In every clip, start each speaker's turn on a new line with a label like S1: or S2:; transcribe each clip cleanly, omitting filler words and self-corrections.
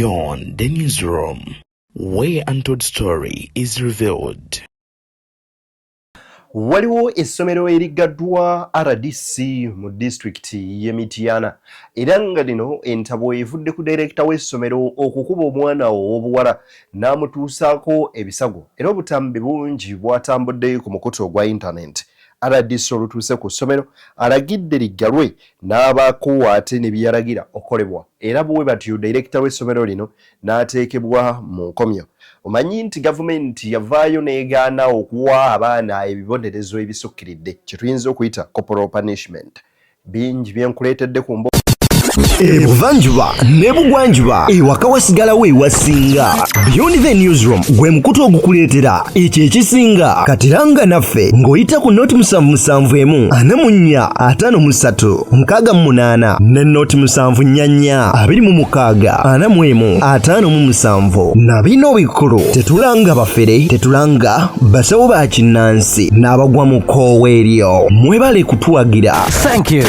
S1: Beyond the newsroom, where untold story is revealed.
S2: Waliwo essomero erigaddwa RDC mu district y'e Mityana era nga lino entabo evudde ku director w'essomero okukuba omwana ow'obuwala n'amutuusaako ebisago era obutambi bungi bwatambudde ku mukutu ogwa internet. RDC olutuuse ku ssomero alagidde liggalwe n'abaako ate ne byalagira okolebwa era bwe batyo director w'essomero lino n'ateekebwa mu nkomyo. Omanyi nti gavumenti yavaayo n'egaana okuwa abaana ebibonerezo ebisukkiridde kye tuyinza okuyita corporal punishment. Bingi byenkuleetedde ku
S3: Ebuvanjuba ne bugwanjuba ewaka wasigalawo ewasinga. Beyond the newsroom gwe mukutu ogukuleetera ekyo ekisinga katiranga naffe ng'oyita ku noti 7745538 ne noti 7442541 na bino bikulu tetulanga bafere tetulanga basawo ba kinnansi n'abagwa mu kkoowa eryo mwebale kutuwagira. Thank you.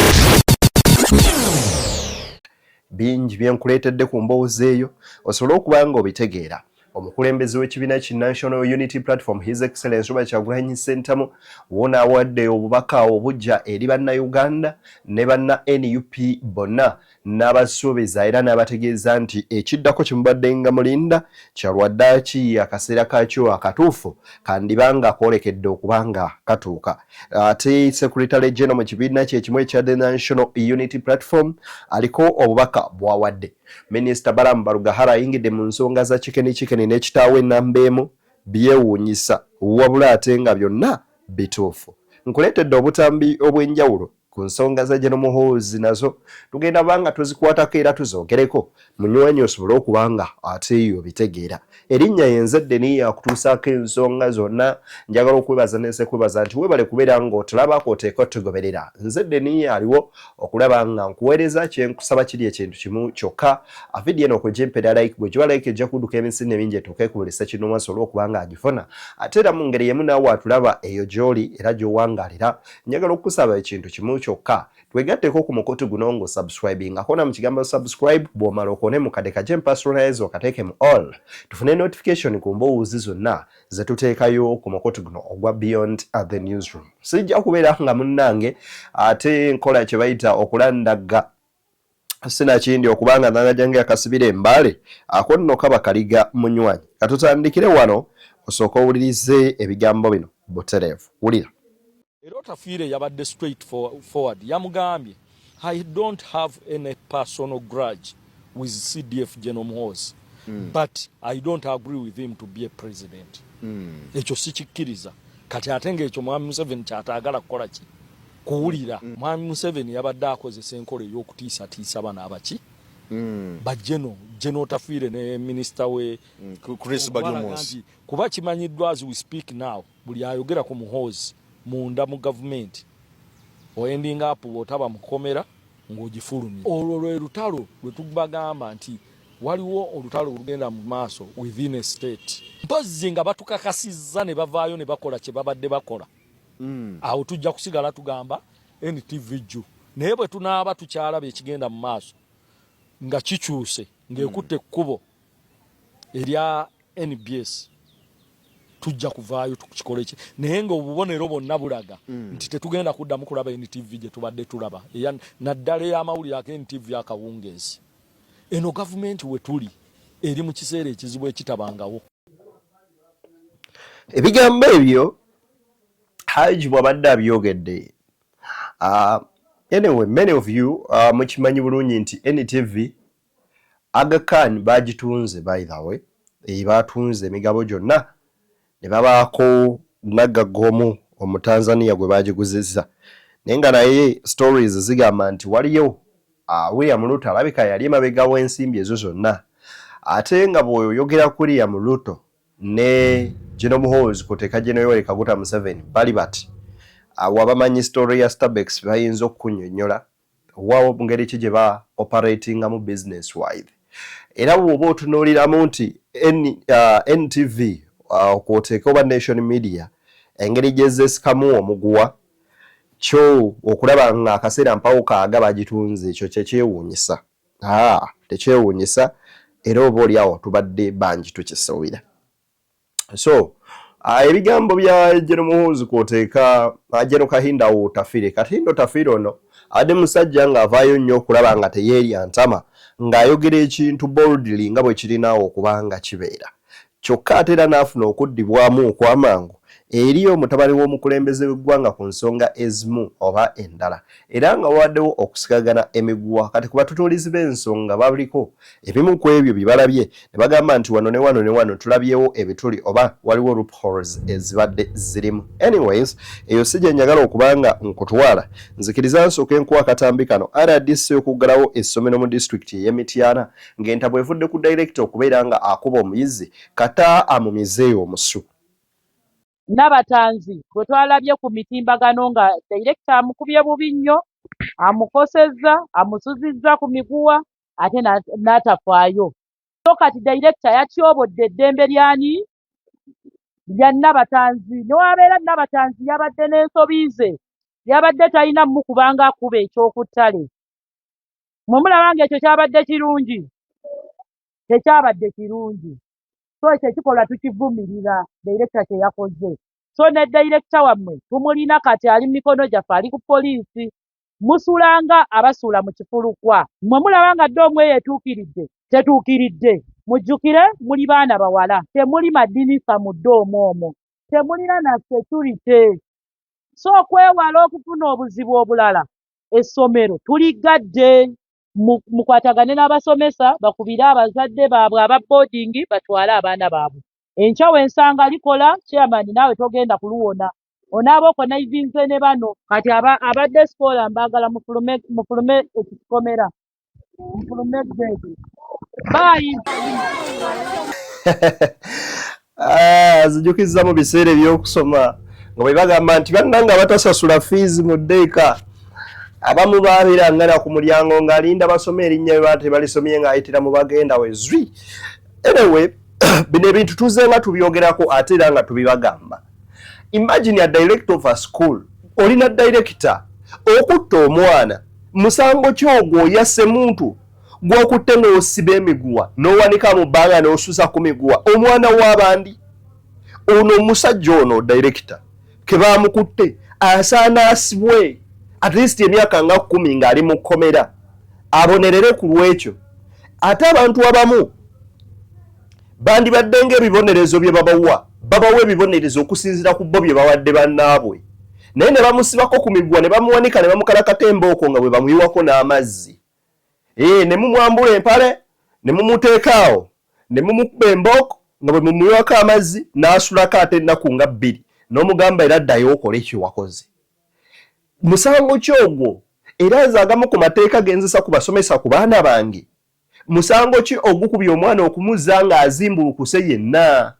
S2: Bingi byenkuleetedde ku mboozi eyo osobole okuba nga obitegeera. Omukulembeze w'ekibiina ki National Unity Platform His Excellency Robert Kyagulanyi Ssentamu wona awadde obubaka obujja eri bannayuganda ne banna NUP bonna n'abasuubiza era n'abategeeza nti ekiddako kimubadde nga mulinda kyalwaddaaki akaseera kakyo akatuufu kandibanga koolekedde okubanga katuuka. Ate Secretary General mu kibiina kye kimu ekya The National Unity Platform aliko obubaka bwawadde. Minisita Balamu Barugahara ayingidde mu nsonga za Chikeni n'ekitaawe Nambeemu byewuunyisa wabula ate nga byonna bituufu. Nkuleetedde obutambi obw'enjawulo ku nsonga za General Muhoozi nazo tugenda banga tuzikwatako era tuzoogereko munywanyi osobole okubanga ate eyo bitegeera. Erinnya yenzedde niyo akutuusaako ensonga zonna njagala okwebaza n'esekwebaza nti webale kubeera ng'otulabako oteeka otugoberera. Nzedde niyo aliwo okulaba nga nkuweereza kyenkusaba kiri ekintu kimu kyokka vidiyo eno okugimpera like bwe giba like ejja kudduka emisinde mingi etuuke kubulisa kinoma osobole okubanga agifuna ate era mu ngeri yemu naawe atulaba eyo gy'oli era gy'owangaalira njagala okukusaba ekintu kimu kyokka twegatteko ku mukutu guno ngo subscribing akona mu kigambo subscribe bw'omala okone mu kadeka gy'empasonalize okateeke mu all tufune notification ku mboozi zonna ze tuteekayo ku mukutu guno ogwa Beyond the newsroom. Sijja kubeera nga munnange ate nkola kye bayita okulandaga sina kindi okubanga nagajange akasibira embale ako nno kaba kaliga munywanyi. Katutandikire wano osooka owulirize ebigambo bino butereevu. Wulira.
S4: Era otafiire yabadde straight forward yamugambye I don't have any personal grudge with CDF General Muhoozi but I don't agree with him to be a president. Ekyo sikikkiriza kati ate ng'ekyo Mwami Museveni kyataagala kukola ki kuwulira. Mwami Museveni yabadde akozesa enkola ey'okutiisatiisa bana abaki bajeno otafiire ne minisita we
S2: Chris Bajumosi
S4: kuba kimanyiddwa as we speak now buli ayogera ku Muhoozi munda mu government oyendinga apo otaba mukomera ng'ogifulumya. Olwo lwe lutalo lwe tubagamba nti waliwo olutalo olugenda mu maaso within a state. Mpozzi nga batukakasizza ne bavaayo ne bakola kye babadde bakola. Awo tujja kusigala tugamba NTV jju naye bwe tunaaba tukyalaba ekigenda mu maaso nga kikyuse ng'ekutte ekkubo erya NBS tujja kuvaayo tukikole ki naye nga obubonero bonna bulaga nti tetugenda kuddamu kulaba NTV gye tubadde tulaba naddala ey'amawulire ake NTV akawungeezi. Eno gavumenti we tuli eri mu kiseera ekizibu ekitabangawo.
S2: Ebigambo ebyo Haji bw'abadde abyogedde. Anyway, many of you mukimanyi bulungi nti NTV Aga Khan bagitunze by the way. Batunze emigabo gyonna ne babaako Nagaggomu Omutanzania gwe bagiguzizza. Naye nga naye stories zigamba nti waliyo William Ruto alabika yali emabega w'ensimbi ezo zonna. Ate nga bw'oyogera ku William Ruto ne General Muhoozi kuteka General Yoweri Kaguta Museveni bali bati wabamanyi story ya Starbucks bayinza okunyonyola wawo mu ngeri ki gye ba operatinga mu business wide. Era bw'oba otunuuliramu nti NTV okwoteeka oba Nation Media engeri gye zeesikamu omuguwa kyo okulaba nga akaseera mpawo kaaga bagitunze ekyo kyekyewuunyisa. Tekyewuunyisa era oba oliawo tubadde bangi tukisuubira. So ebigambo bya General Muhoozi kwoteeka General Kahinda Otafire. Kahinda Otafire ono ade musajja ng'avaayo nnyo okulaba nga teyeerya ntama ng'ayogera ekintu boldly nga bwe kirinaawo okubanga kibeera. Kyokka ate era n'afuna okuddibwamu okw'amangu eri omutabani w'omukulembeze w'eggwanga ku nsonga ezimu oba endala, era nga wawaddewo okusikagana emiguwa. Kati ku batutuulizi b'ensonga babuliko ebimu ku ebyo bye balabye ne bagamba nti wano ne wano ne wano tulabyewo ebituli oba waliwo loopholes ezibadde zirimu. Anyways, eyo si gye njagala okubanga nkutwala. Nzikiriza nsooke nkuwa akatambi kano. RDC okuggalawo essomero mu disitulikiti ey'Emityana ng'entabwe evudde ku director okubeera nga akuba omuyizi kata amumizeeyo omusu.
S5: Nabatanzi bwe twalabye ku mitimbagano nga director amukubye bubi nnyo, amukosezza, amusuzizza ku miguwa ate n'atafaayo. So kati director yatyobodde eddembe lyani lya Nabatanzi. Newabeera Nabatanzi yabadde n'ensobi ze, yabadde talina mukubanga akuba ekyokuttale. Mwe mulaba ng'ekyo kyabadde kirungi? Tekyabadde kirungi. So ekyo ekikolwa tukivumirira director kye yakoze. So ne director wammwe tumulina kati ali mikono gyaffe, ali ku poliisi. Musulanga abasuula mu kifulukwa. Mwe mulaba nga dde omwe yeetuukiridde, tetuukiridde. Mujjukire muli baana bawala, temuli madinisa mu ddoomu omwo, temulina na security. So okwewala okufuna obuzibu obulala, essomero tuligadde. Mukwatagane n'abasomesa bakubire abazadde baabwe aba boarding batwale abaana baabwe. Enkya wensanga likola chairman naawe togenda kuluwona. Onaaba okonaivinze ne bano kati abadde sikola mbagala mufulume ekikomera. Mufulume grade. Bye.
S2: Zijukiza mu biseera ebyokusoma nga bwe bagamba nti bannanga batasasula fees mu ddeeka. Abamu baabirangana ku mulyango ng'alinda basome erinnya bye baate balisomye ng'ayitira mu bagenda we zwi. Anyway, bino ebintu tuze nga tubyogerako ate era nga tubibagamba. Imagine a director of a school, olina director okutta omwana, musango ki ogwo yasse muntu gw'okutte n'osiba emiguwa n'owanika mu bbanga n'osusa ku miguwa omwana w'abandi. Ono omusajja ono director ke baamukutte asaana asibwe at least emyaka nga 10 ng'ali mu kkomera abonerere ku lwekyo. Ate abantu abamu bandibadde ng'ebibonerezo bye babawa ebibonerezo okusinziira ku bo bye bawadde bannaabwe, naye ne bamusibako ku miguwa ne bamuwanika ne bamukalakata embooko nga bwe bamuyiwako n'amazzi. Ne mumwambula empale ne mumuteekaawo ne mumukuba embooko nga bwe mumuyiwako amazzi n'asulako ate ennaku nga 2 n'omugamba era ddayo okole ekyo wakoze. Musango ki ogwo? Era nze agamu ku mateeka genzisa ku basomesa ku baana bange. Musango ki ogukubye omwana okumuzza ng'azimbulukuse yenna?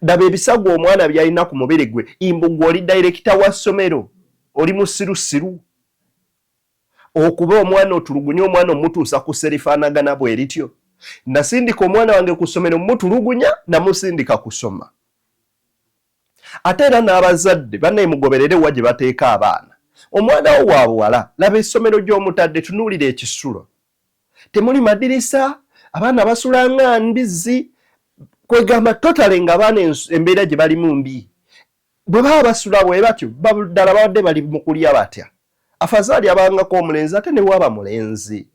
S2: Daba ebisago omwana byalina ku mubiri gwe. Imbugwe oli director wa ssomero, oli musirusiru. Okuba omwana otulugunya omwana omutuusa ku serifaanagana bwe lityo. Nasindika omwana wange ku ssomero mutulugunya namusindika kusoma. Ate era n'abazadde banneemugoberere wa gye bateeka abaana. Omwana wo wa buwala, laba essomero gy'omutadde, tunuulira ekisulo. Temuli madirisa, abaana basula nga mbizzi, kwegamba totale ng'abaana embeera gye balimu mbi. Bwe baba basula bwe batyo, ddala babadde bali mu kulya batya. Afazaali abangako omulenzi ate ne waba mulenzi.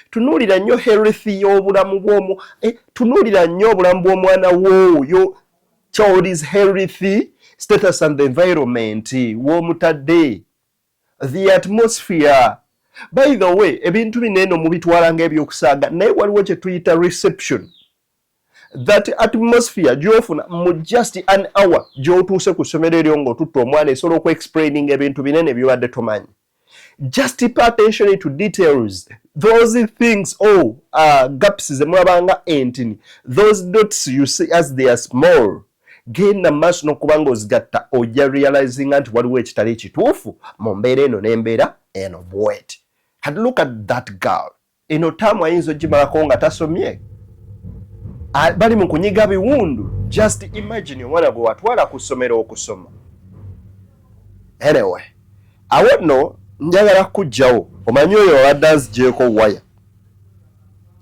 S2: Tunuulira nnyo health y'obulamu tunuulira nnyo obulamu bw'omwana w'oyo, child is healthy, status and the environment w'omutadde, the atmosphere. By the way, ebintu binene mubitwala ng'ebyokusaaga, naye waliwo kye tuyita reception. That atmosphere gy'ofuna mu just an hour gy'otuuse ku ssomero eryo ng'otutta omwana esobola okwe-explaining ebintu binene byobadde tomanyi. Just pay attention to details. Those things, gaps ze mulabanga entini. Those dots you see as they are small. Genda maaso n'okuba ng'ozigatta ojja realizing nti waliwo ekitali ekituufu mu mbeera eno n'embeera eno bw'eti. Had look at that girl. Eno taamu ayinza ogimalako nga tasomye. Bali mu kunyiga biwundu. Just imagine omwana gwe watwala ku ssomero okusoma. Anyway, awo nno njagala kuggyawo omanyi oyo abadde aziggyeko waya.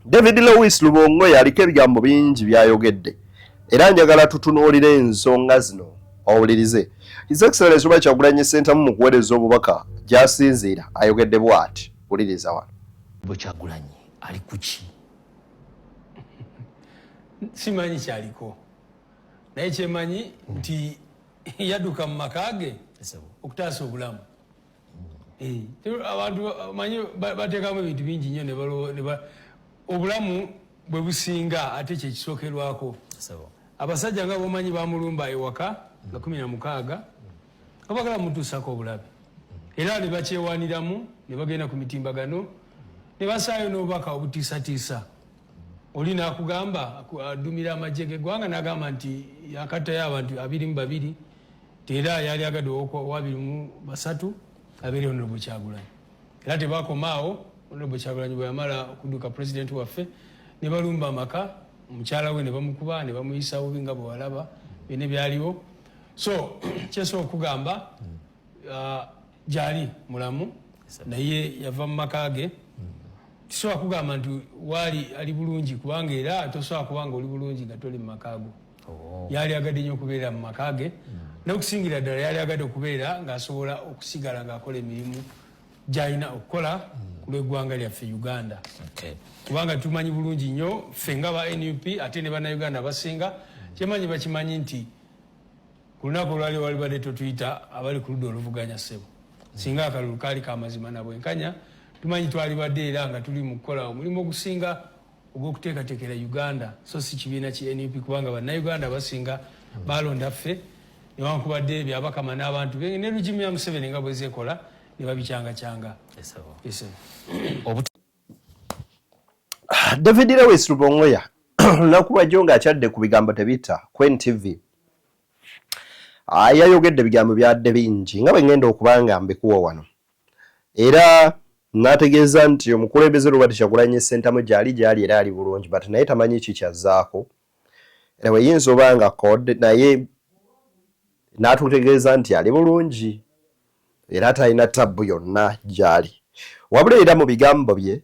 S2: David Lewis Lubongo yaliko ebigambo bingi byayogedde era njagala tutunuulire ensonga zino owulirize. His Excellency Robert Kyagulanyi Ssentamu mu kuweereza obubaka gy'asinziira ayogedde bw'ati, wuliriza wano.
S6: Kyagulanyi ali kuki?
S7: Simanyi kyaliko naye kyemanyi nti yadduka mu maka ge okutaasa obulamu. Abantu manyi bateekamu ebintu bingi nnyo obulamu bwe businga ate kyekisookerwako. Abasajja nga bomanyi bamulumba ewaka nga 16 abagala mutuusako obulabe era ne bakyewaniramu ne bagenda ku mitimbagano ne basaayo n'obubaka obutiisatiisa. Oli n'akugamba adumira amagye g'eggwanga n'agamba nti yakatayo abantu 22 era yali agadde owa 23 abeere Honorable Kyagulanyi. Era tebakomaawo, Honorable Kyagulanyi bwe yamala okudduka pulezidenti waffe ne balumba amaka, omukyala we ne bamukuba ne bamuyisa bubi nga bwe walaba byonna byaliwo. So kyesooka okugamba gyali mulamu naye yava mu maka ge. Tisobola kugamba nti waali ali bulungi kubanga era tosobola kubanga oli bulungi nga toli mu maka go. Yali agadde nnyo okubeera mu maka ge n'okusingira ddala yali agadde okubeera ng'asobola okusigala ng'akola emirimu gy'alina okukola ku lw'eggwanga lyaffe Uganda. Kubanga tumanyi bulungi nnyo ffe nga ba NUP ate ne bannayuganda abasinga kyemanyi bakimanyi nti ku lunaku olwali walibadde totuyita abali ku ludda oluvuganya ssebo singa akalulu kaali kamazima na bwenkanya tumanyi twalibadde era nga tuli mu kukola omulimu ogusinga ogw'okuteekateekera Uganda so si kibiina ki NUP kubanga bannayuganda abasinga balonda ffe newankubadde byabakama n'abantu ne lugimu ya Museveni nga bwezeekola ne babikyanga.
S2: David Lewis Lubongoya lunaku lwajjo ng'akyadde ku bigambo tebita Queen TV yayogedde bigambo byadde bingi nga bwe ngenda okubanga mbikuwa wano era n'ategeeza nti omukulembeze Robert Kyagulanyi Ssentamu gyali era ali bulungi but naye tamanyi kikyazzaako era weyinza obanga code naye n'atutegeeza nti ali bulungi era talina tabbu yonna gyali wabula era mu bigambo bye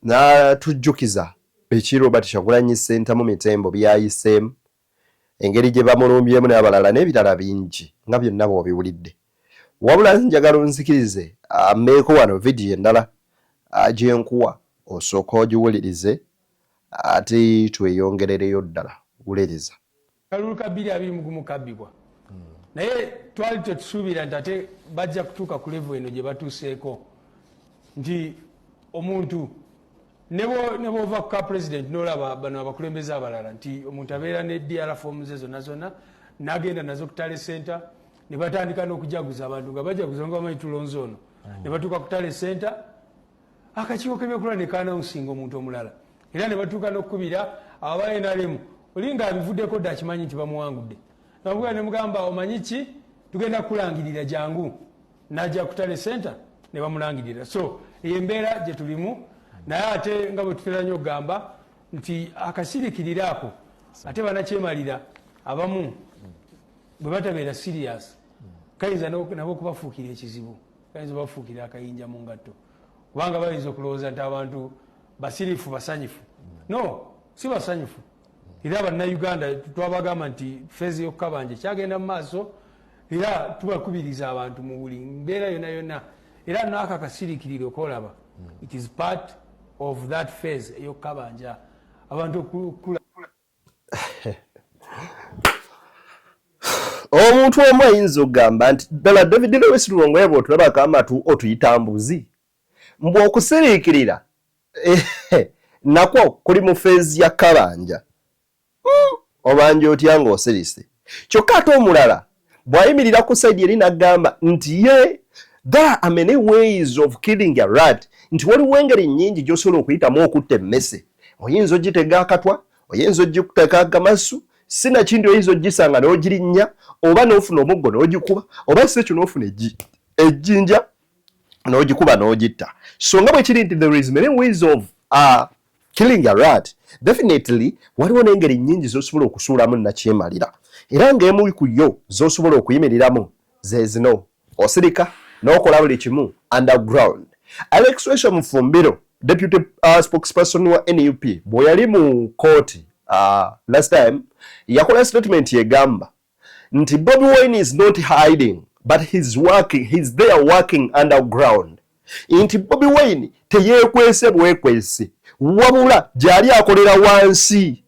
S2: n'atujjukiza biki Robert Kyagulanyi Ssentamu mitembo byayiseemu engeri gye bamulumbyemu n'abalala n'ebirala bingi nga byonna bw'obiwulidde wabula njagala onzikirize ammeeko wano vidiyo endala gyenkuwa osooka ogiwulirize ate tweyongerereyo ddala wuliriza.
S7: Kalulu ka 2021 kabbibwa naye twali tetusuubira nti ate bajja kutuuka ku level eno gye batuuseeko nti omuntu ne bw'ova ku ka president n'olaba bano abakulembeze abalala nti omuntu abeera ne DR forms ze zonna n'agenda nazo ku Tale Center ne batandika n'okujaguza abantu nga bajaguza nga bamanyi tulonze ono ne batuuka ku Tale Center akakiiko k'ebyokulwala ne kaanawunsinga omuntu omulala era ne batuuka n'okkubira aba NRM oli nga abivuddeko dda akimanyi nti bamuwangudde namugaa ne mugamba omanyi ki tugenda kulangirira jangu n'ajja ku Tale Center ne bamulangirira. So eyo embeera gye tulimu naye ate nga bwe tutera nnyo okugamba nti akasirikirira ako ate banakyemalira abamu bwe batabeera serious kayinza nabo okubafuukira ekizibu kayinza bafuukira akayinja mu ngatto kubanga bayinza okulowooza nti abantu basirifu basanyufu. No, si basanyufu era bannayuganda twabagamba nti feezi y'okukabanja kyagenda mu maaso era tubakubiriza abantu mu buli mbeera yonna era n'ako akasirikiriro koolaba it is part of that phase ey'okukabanja abantu okukula.
S2: Omuntu omu ayinza okugamba nti ddala David Lewis Lubongoya bw'otulabako amatu otuyita mbuzi mbw okusiriikirira nakwo kuli mu feezi ya kabanja obanja otya ng'osirise kyokka ate omulala bw'ayimirira ku saidi eri n'agamba nti ye there are many ways of killing a rat nti waliwo engeri nnyingi gy'osobola okuyitamu okutta emmese oyinza ogitega akatwa oyinza ogikuteeka akamasu sinakindi oyinza ogisanga n'ogirinnya oba n'ofuna omuggo n'ogikuba oba si ekyo n'ofuna ejjinja n'ogikuba n'ogitta. So nga bwe kiri nti there is many ways of killing a rat definitely waliwo n'engeri nnyingi z'osobola okusuulamu nakyemalira era ng'emu ku yo z'osobola okuyimiriramu ze zino osirika n'okola buli kimu underground. Alex Wesha Mufumbiro deputy spokesperson wa NUP bwe yali mu court last time yakola statement yegamba nti Bobi Wine is not hiding but he's there working underground. Nti Bobi Wine teyekwese bwekwese wabula gyali akolera wansi.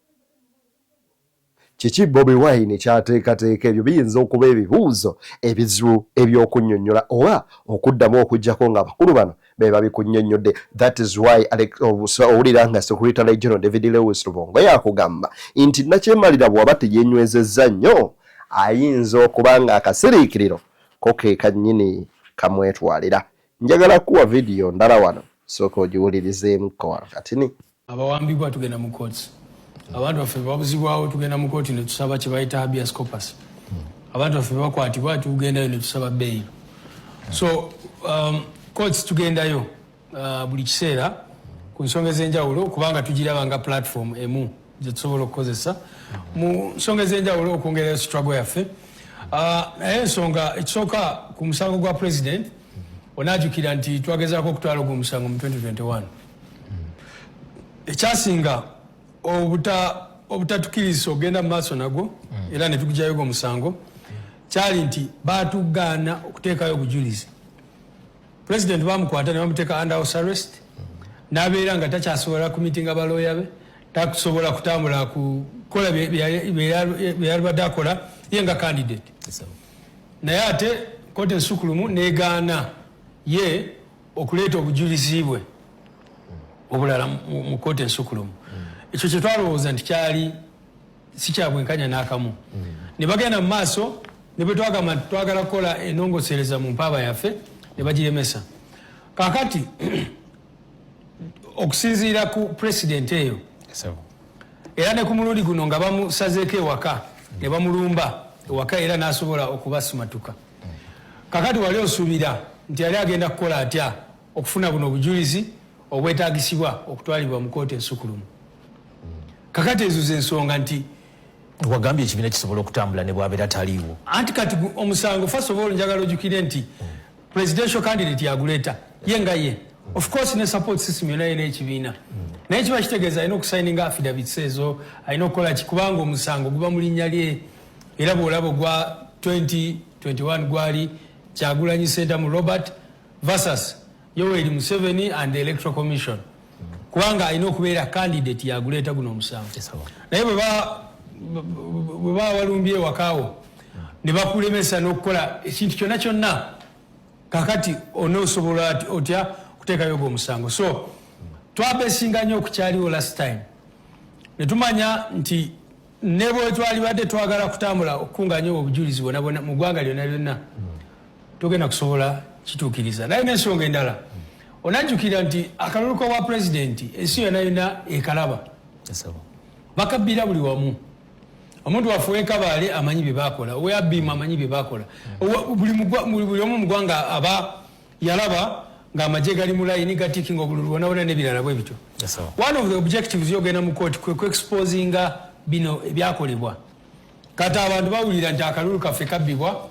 S2: Kiki Bobi Wine kyateekateeka ebyo biyinza okuba ebibuuzo ebizibu ebyokunnyonnyola oba okuddamu okujjako nga bakulu bano be babikunnyonnyodde. That is why owulira nga Secretary General David Lewis Lubongo yakugamba nti nakyemalira bw'aba teyenywezezza nnyo ayinza okuba nga akasiriikiriro ko ke kannyini kamwetwalira. Njagala kuwa video ndala wano sooka ogiwulirizeemuko katini.
S7: Abawambibwa tugenda mu courts. Abantu baffe babuzibwawo tugenda mu kooti ne tusaba kye bayita habeas corpus. Abantu baffe bakwatibwa tugendayo ne tusaba bail. So courts tugendayo buli kiseera ku nsonga ez'enjawulo kubanga tugiraba nga platform emu gye tusobola okukozesa mu nsonga ez'enjawulo okwongerayo struggle yaffe. Naye ensonga ekisooka ku musango gwa president onaajjukira nti twagezaako okutwala ogwo omusango mu 2021. Ekyasinga obutatukiriza ogenda mu maaso nagwo era ne tukujayo ogwo omusango kyali nti baatugaana okuteekayo obujulizi. President bamukwata ne bamuteeka under house arrest n'abeera nga takyasobola kumitinga balooya be, takusobola kutambula kukola byeyalibadde akola ye nga candidate. Naye ate kooti ensukulumu negaana ye okuleeta obujulizi bwe obulala mu kooti ensukulumu. Ekyo kye twalowooza nti kyali si kya bwenkanya n'akamu. Ne bagenda mu maaso ne bwe twagamba nti twagala kukola ennongosereza mu mpaaba yaffe ne bagiremesa. Kaakati okusinziira ku president eyo era ne ku mulundi guno nga bamusazeeko ewaka ne bamulumba ewaka era n'asobola okubasumatuka. Kaakati wali osuubira nti yali agenda kukola atya okufuna buno obujulizi obwetaagisibwa okutwalibwa mu kooti ensukulumu. Kakati ezo z'ensonga nti
S6: wagambye ekibiina kisobola okutambula ne bw'abeera taliiwo.
S7: Anti kati omusango first of all njagala ojjukire nti presidential candidate yaguleeta ye nga ye. Of course ne support system yonna yena ekibiina. Naye kiba kitegeeza alina okusayininga affidavits ezo, alina okukola ki kubanga omusango guba mu linnya lye era bw'olaba ogwa 2021 gwali Kyagulanyi Ssentamu Robert versus Yoweri Museveni and the Electoral Commission. Kubanga alina okubeera candidate yaguleeta guno omusango. Naye bwe baba walumbye ewakaawo ne bakulemesa n'okukola ekintu kyonna kyonna kakati onoosobola otya kuteekayo ogwo omusango. So twabeesinga nnyo okukyaliwo last time ne tumanya nti ne bwe twalibadde twagala kutambula okukungaanya obujulizi bwonna bwonna mu ggwanga lyonna lyonna tugenda kusobola kituukiriza. Naye n'ensonga endala onajjukira nti akalulu k'obwa pulezidenti ensi yonna yonna ekalaba bakabbira buli wamu. Omuntu waffe ow'Ekabaale amanyi bye baakola, ow'Abiima amanyi bye baakola, buli omu mu ggwanga aba yalaba ng'amagye gali mu layini gatikinga obululu bwonna bwonna n'ebirala bwe bityo. One of the objectives y'ogenda mu kooti kwe kuexposinga bino ebyakolebwa. Kati abantu bawulira nti akalulu kaffe kabbibwa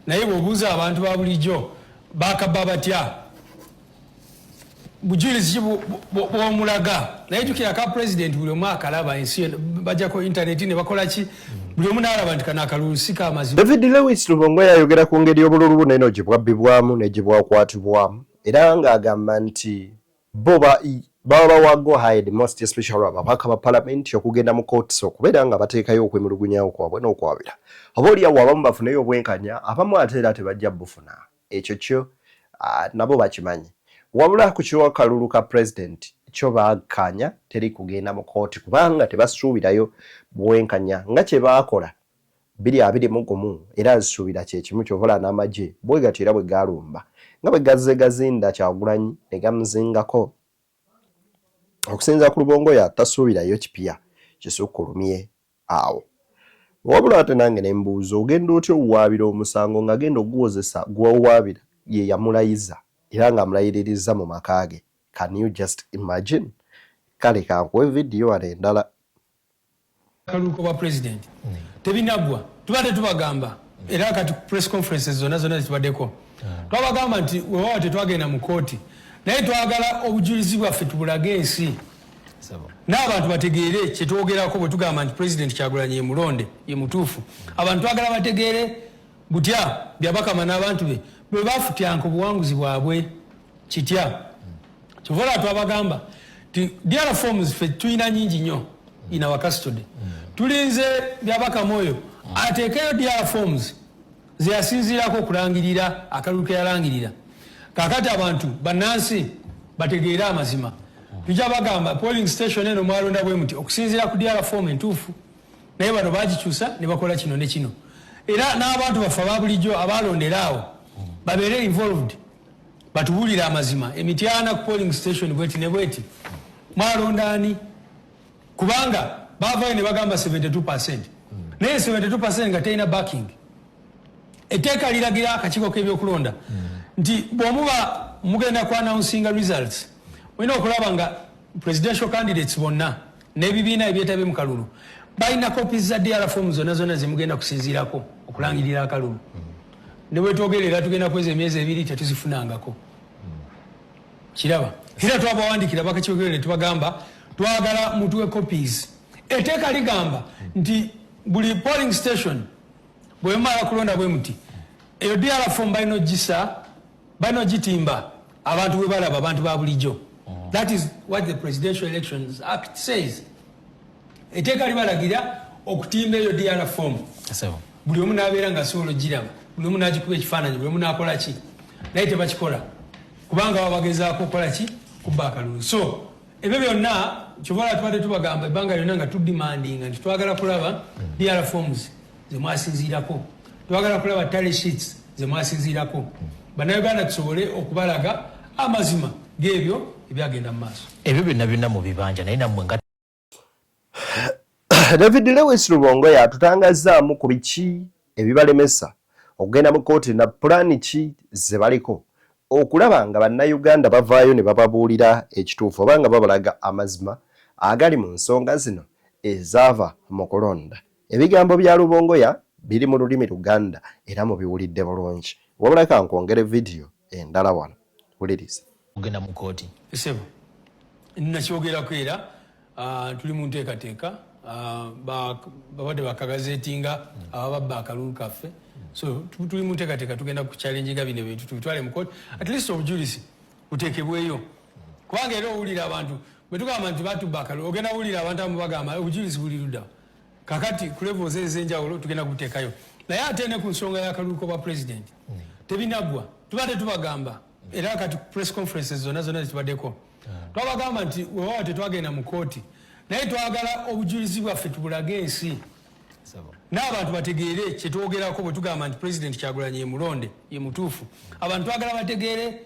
S7: naye bw'obuuza abantu ba bulijjo baakabba batya bujulizi bw'omulaga. Naye jjukira ka president buli omu akalaba ensi bajjako internet ne bakola ki buli omu n'alaba nti kano akalulu si kaamazima.
S2: David Lewis Lubongo yayogera ku ngeri y'obululu buno eno gye bwabbibwamu ne gye bwakwatibwamu era ng'agamba nti bo baba bawa go ahead most especially ababaka ba parliament okugenda mu courts okubeera nga bateekayo okwemulugunyawo kwabwe n'okwabira. Oboolyawo abamu bafuneyo obwenkanya abamu ate era tebajja bufuna. Ekyo kyo nabo bakimanyi. Wabula ku ky'akalulu ka president kyo baakanya teri kugenda mu kooti kubanga tebasuubirayo bwenkanya nga kye baakola 2021 era zisuubira kye kimu ky'ovola n'amagye bwe gatyo era bwe gaalumba nga bwe gazze gazinda Kyagulanyi ne gamuzingako. Okusinza ku Lubongo tasuubirayo kipya kisukkulumye awo. Wabula ate nange ne mbuuza ogenda otya owaabira omusango nga genda oguwozesa gw'owaabira ye yamulayiza era ng'amulayiririza mu maka ge. Can you just imagine? Kale kankuwe video wano endala.
S7: Akalulu k'obwa president tebinaggwa tubadde tubagamba era kati press conferences zonna zonna zitubaddeko twabagamba nti wewawa tetwagenda mu kooti naye twagala obujulizi bwaffe tubulage ensi n'abantu bategeere kyetwogerako bwe tugamba nti President Kyagulanyi ye mulonde ye mutuufu. Abantu twagala bategeere butya Byabakama n'abantu be bwe bafutyanka obuwanguzi bwabwe kitya. Kyova twabagamba ti DR forms ffe tulina nyingi nnyo in our custody. Tulinze Byabakama oyo ateekeyo DR forms ze yasinziirako okulangirira akalulu ke yalangirira. Kakati abantu bannansi bategeera amazima. Tujja bagamba polling station eno mwalonda bwe muti okusinziira ku DR form entuufu naye bano bagikyusa ne bakola kino ne kino. Era n'abantu baffe ababulijjo abalonderaawo babeere involved batubuulira amazima. Emityana ku polling station bweti ne bweti mwalonda ani kubanga baavayo ne bagamba 72% naye 72% nga terina backing. Etteeka liragira akakiiko k'ebyokulonda nti bw'omuba mugenda ku announcing results olina okulaba nga presidential candidates bonna n'ebibiina ebyetabye mu kalulu balina copies za DR forms zonna zonna ze mugenda kusinziirako okulangirira akalulu. Ne bwe twogerera tugenda kweza emyezi ebiri tetuzifunangako. Kiraba era twabawandikira bakakiiko ne tubagamba twagala mutuwe copies. Etteeka ligamba nti buli polling station bwe mala kulonda bwe muti eyo DR form balina gisa balina gitimba abantu bwe balaba abantu ba bulijjo. That is what the Presidential Elections Act says. Etteeka libalagira okutimba eyo DR form. Buli omu n'abeera nga asobola ogiraba, buli omu n'agikuba ekifaananyi, buli omu n'akola ki, naye tebakikola kubanga babagezaako okukola ki, kubba akalulu. So ebyo byonna kyovala tubadde tubagamba ebbanga lyonna nga tudimandinga nti twagala kulaba DR forms ze mwasinziirako, twagala kulaba tally sheets ze mwasinziirako, bannayuganda tusobole okubalaga amazima g'ebyo ebyagenda mu maaso.
S6: Ebyo byonna mu bibanja naye nammwe nga
S2: David Lewis Rubongoya yatutangazaamu ku biki ebibalemesa okugenda mu kkooti na pulaani ki ze baliko okulaba nga bannayuganda bavaayo ne bababuulira ekituufu oba nga babalaga amazima agali mu nsonga zino ezaava mu kulonda. Ebigambo bya Rubongoya biri mu lulimi Luganda era mubiwulidde bulungi. Wabula ka nkwongere vidiyo endala wano. Wuliriza.
S6: Ogenda mu kkooti.
S7: Esebo. Nakyogerako era tuli mu nteekateeka babadde bakagazeetinga ababba akalulu kaffe. So tuli mu nteekateeka tugenda ku challenginga bino bintu tubitwale mu kkooti. At least obujulizi buteekebweyo. Kubanga era owulira abantu bwe tugamba nti batubba akalulu ogenda wulira abantu abamu bagamba obujulizi buli ludda. Kakati ku levels ez'enjawulo tugenda kuteekayo. Naye ate ne ku nsonga y'akalulu k'obwa president tebinaggwa. Tubadde tubagamba era kati press conferences zonna zitubaddeko twabagamba nti wewawa tetwagenda mu kkooti naye twagala obujulizi bwaffe tubulage ensi n'abantu bategeere kyetwogerako bwe tugamba nti President Kyagulanyi ye mulonde ye mutuufu. Abantu twagala bategeere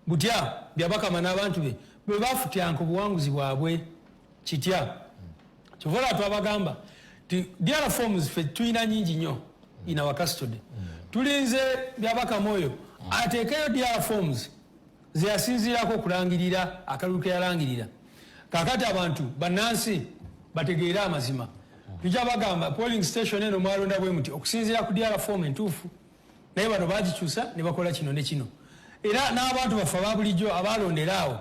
S7: butya Byabakama n'abantu be bwe bafutyanka obuwanguzi bwabwe kitya. Kyova twabagamba ti DR forms ffe tulina nyingi nnyo in our custody. Tulinze Byabakama oyo ateekeyo DR forms ze yasinziirako okulangirira akalulu ke yalangirira. Kakati abantu bannansi bategeere amazima. Tujja bagamba polling station eno mwalonda bwe muti okusinziira ku DR form entuufu naye bano bagikyusa ne bakola kino ne kino. Era n'abantu baffe ababulijjo abalonderaawo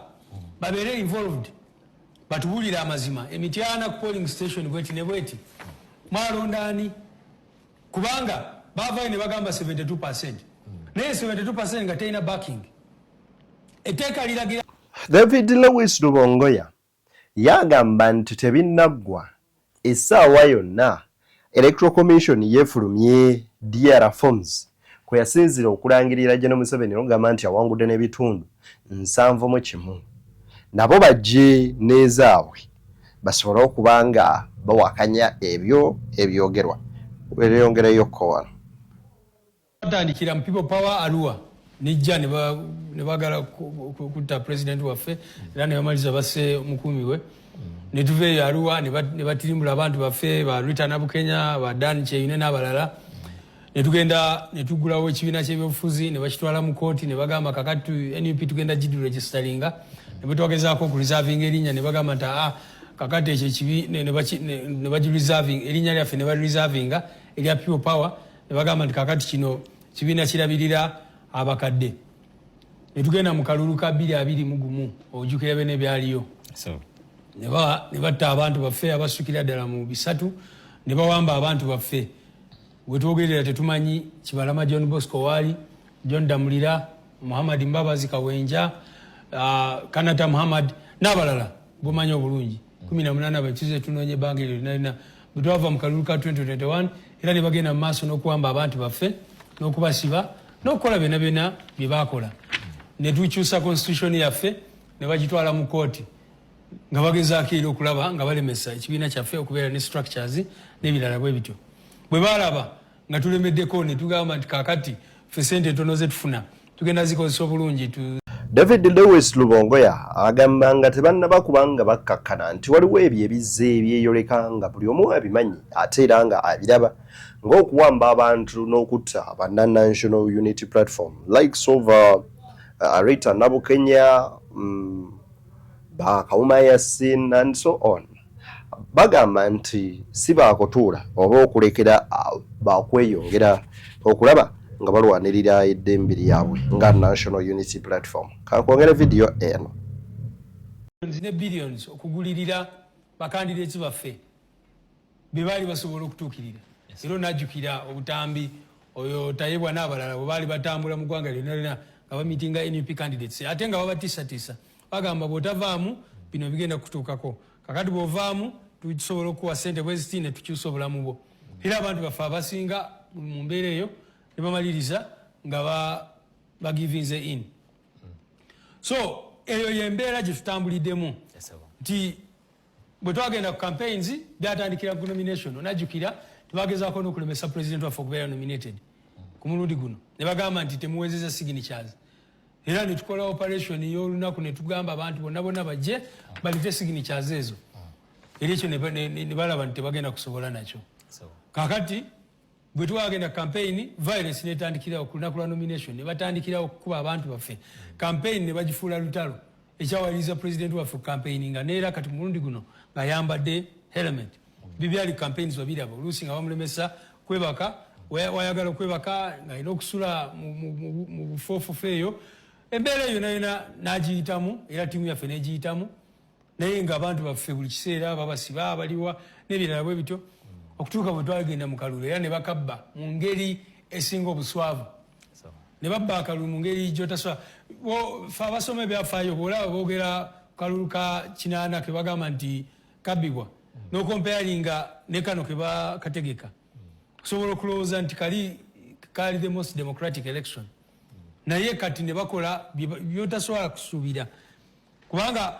S7: babeere involved batubuulira amazima. Emityana ku polling station bweti ne bweti mwalonda ani kubanga baavayo ne bagamba 72%. Naye 72% nga terina backing. Etteeka liragira.
S2: David Lewis Rubongoya yagamba nti tebinaggwa essaawa yonna Electoral Commission yeefulumye DR forms kwe yasinzira okulangirira General Museveni n'ogamba nti awangudde n'ebitundu 7-1 nabo bajje n'ezaabwe basobole okuba nga bawakanya ebyo ebyogerwa. Weeyongereyo ko
S7: batandikira mu People Power Arua nijja ne bagala kutta president waffe era ne bamaliza basse mukumi we ne tuveeyo Arua ne batirimbula abantu baffe ba Rita Nabukenya ba Dan Kyeyune n'abalala ne tugenda ne tugulawo ekibiina ky'ebyobufuzi ne bakitwala mu kooti ne bagamba kakati NUP tugenda giregisteringa ne betwagezaako ku reserving erinnya ne bagamba nti kakati ekyo ekibi ne bagireserving erinnya lyaffe ne bareservinga erya People Power ne bagamba nti kakati kino kibiina kirabirira abakadde. ne tugenda mu kalulu ka 221 ojjukira bene byaliyo ne batta abantu baffe abasukira ddala mu bisatu ne bawamba abantu baffe bwe twogerera tetumanyi Kibalama John Bosco waali John Damulira Muhammad Mbabazi Kawenja Kanata Muhammad n'abalala bumanyi obulungi 18 abakize tunonye bangi lina butwava mu kalulu ka 2021 era ne bagenda mu maaso n'okuwamba abantu baffe n'okubasiba n'okukola bena bye baakola ne tukyusa constitution yaffe ne bagitwala mu kooti nga bagezaako era okulaba nga balemesa ekibiina kyaffe okubeera ne structures n'ebirala bwe bityo bwe balaba nga tulemeddeko ne tugamba nti kaakati ffe sente ntono ze tufuna tugenda zikozesa obulungi.
S2: David Lewis Lubongoya agamba nga tebannaba kubanga bakkakkana nti waliwo ebyo ebizze ebyeyoleka nga buli omu abimanyi ate era nga abiraba ng'okuwamba abantu n'okutta aba National Unity Platform like Sova Rita Nabukenya Kawuma Yasin and so on. Bagamba nti si baakutuula oba okulekera bakweyongera okulaba nga balwanirira eddembe lyabwe nga National Unity Platform. Kakwongera video eno.
S7: Ne billions okugulirira bakandidates baffe be baali basobola okutuukirira. Era najjukira obutambi oyo tayebwa n'abalala bwe baali batambula mu ggwanga lyonna nga bamitinga NUP candidates ate nga babatiisatiisa bagamba bw'otavaamu bino bigenda kutuukako kakati bw'ovaamu tusobola okuwa ssente bwe ziti ne tukyusa obulamu bwo. Era abantu baffe abasinga mu mbeera eyo ne bamaliriza nga bagivinze in. So eyo yembeera gye tutambuliddemu nti bwe twagenda ku campaigns byatandikira ku nomination onajjukira tebagezaako n'okulemesa president waffe okubeera nominated ku mulundi guno ne bagamba nti temuwezeza signatures era ne tukola operation y'olunaku ne tugamba abantu bonna bajje balite signatures ezo era ekyo ne balaba nti tebagenda kusobola nakyo. Kakati bwe twagenda campaign violence netandikira ku lunaku lwa nomination ne batandikira okukuba abantu baffe campaign ne bagifuula lutalo ekyawaliriza president waffe campaign nga neera kati mulundi guno nga yambadde helmet bibyali campaigns babiraba oluusi nga bamulemesa kwebaka wayagala okwebaka nga alina okusula mu bufofufu eyo embeera eyo nayona n'agiyitamu era ttiimu yaffe n'egiyitamu naye nga abantu baffe buli kiseera babasiba baliwa n'ebirala bwe bityo okutuuka bwe twagenda mu kalulu era ne bakabba mu ngeri esinga obuswavu ne babba akalulu mu ngeri gyotaswa fe abasoma ebyafaayo bwolaba boogera kalulu ka 8 ke bagamba nti kabbibwa n'okompeyaringa ne kano ke bakategeka osobola okulowooza nti kali the most democratic election naye kati ne bakola byotasobola kusuubira kubanga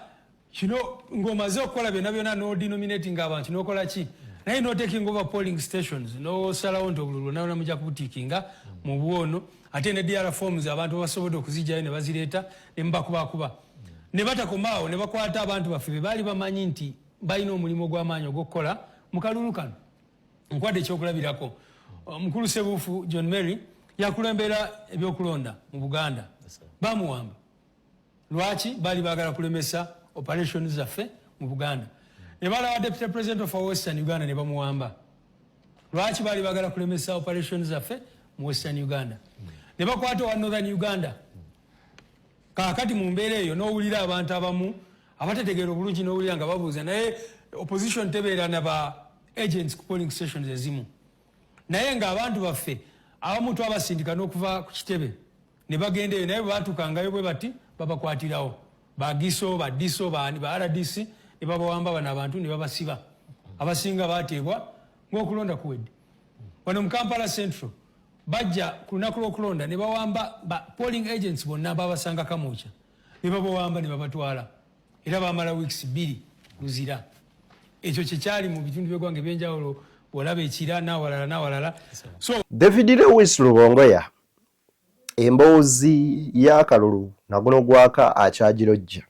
S7: kino ng'omaze okukola byonna n'odenominating abantu n'okola ki naye no taking over polling stations no salawo nti obululu naona mujja kubutiikinga mu bwono ate ne DR forms abantu basobodde okuzijjayo ne bazireeta ne mbakubakuba ne batakomaawo ne bakwata abantu baffe be baali bamanyi nti balina omulimu gw'amaanyi ogw'okukola mu kalulu kano. Nkwadde ekyokulabirako mukulu Sebuufu John Mary yakulembera ebyokulonda mu Buganda bamuwamba lwaki baali baagala kulemesa operations zaffe mu Buganda ne balaba deputy president of Western Uganda ne bamuwamba lwaki baali baagala kulemesa operations zaffe mu Western Uganda ne bakwata wa Northern Uganda kaakati mu mbeera eyo n'owulira abantu abamu abatetegeera obulungi n'owulira nga babuuza naye opposition tebeera na ba agents ku polling stations ezimu naye nga abantu baffe abamu twabasindika n'okuva ku kitebe ne bagenda eyo naye bwe baatuukangayo bwe bati babakwatirawo bagiso badiso ba RDC ne babawamba bano abantu ne babasiba abasinga baateebwa ng'okulonda kuwedde wano mu Kampala Central bajja ku lunaku lw'okulonda ne bawamba ba polling agents bonna babasanga Kamwokya ne babawamba ne babatwala era baamala weeks 2 luzira. Ekyo kyekyali mu bitundu by'eggwanga ebyenjawulo bw'olaba ekira n'awalala. So
S2: David Lewis Lubongoya emboozi y'akalulu naguno gwaka akyagirojja.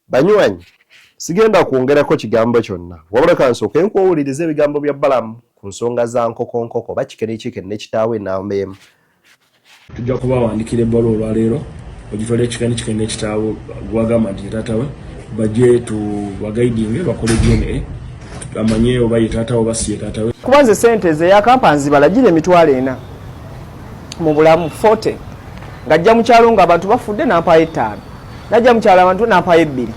S2: Banywanyi sigenda kwongerako kigambo kyonna wabula kansooke nkuwuliriza ebigambo bya Balamu ku nsonga za nkokonkoko bakikene ne kitaawe n'ameemu.
S4: Tujja kubawandikira ebbaluwa olwaleero ogitwala ekikene ne kitaawe gwagamba nti taatawe bajje tubagaidinge bakole DNA amanye oba ye taatawe oba si ye taatawe.
S8: Kubanze sente ze ya kampanzi balagire emitwalo 4 mu bulamu 40 ng'ajja mu kyalo ng'abantu bafudde n'ampaayo 5 n'ajja mu kyalo abantu n'ampaayo 2.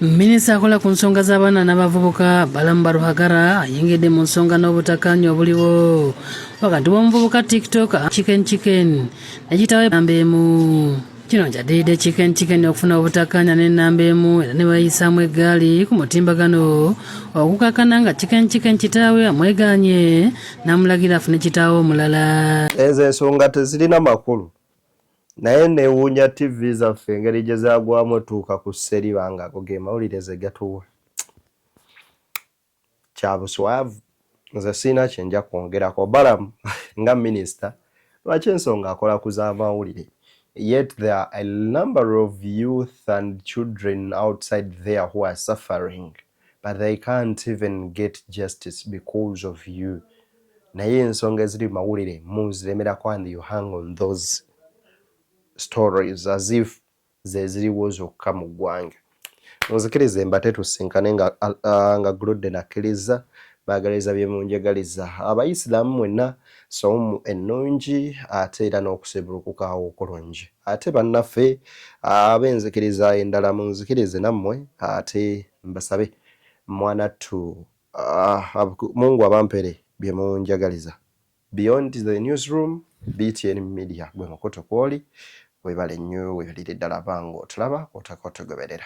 S9: Minisita akola ku nsonga z'abaana n'abavubuka Balamu Baruhagara ayingidde mu nsonga n'obutakkaanya obuliwo wakati w'omuvubuka TikTok chicken ekitawe nnamba emu. Kino kyaddiridde chicken okufuna obutakkaanya n'ennamba emu era ne bayisaamu eggaali ku mutimbagano okukakana nga chicken kitaawe amwegaanye n'amulagira afune kitaawe omulala.
S2: Ezo ensonga tezirina makulu. Naye neewuunya TV zaffe engeri gye zaagwamu tuuka ku sseriba nga ago ge mawulire ze gatuwa. Kya buswavu. Nze sirina kye nja kwongerako. Balamu nga minisita lwaki ensonga akola ku z'amawulire. Yet there are a number of youth and children outside there who are suffering, but they can't even get justice because of you. Naye ensonga eziri mawulire muziremerako and you hang on those stories as if ze ziriwo zokka mu ggwanga. Nzikirize mbate tusinkane nga Glodde nakkiriza baagaliza bye munjagaliza abayisiraamu mwenna somu ennungi ate era n'okusibulukukawo okulungi ate bannaffe ab'enzikiriza endala munzikirize nammwe ate mbasabe mwanattu Mungu abampere bye munjagaliza. Beyond the newsroom, BTN Media gwe mukoto kwoli webale nnyo webalire ddala bango otulaba otaka otugoberera.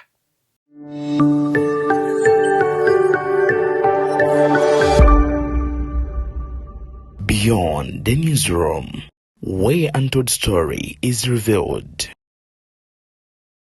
S1: Beyond the newsroom, where untold story is revealed.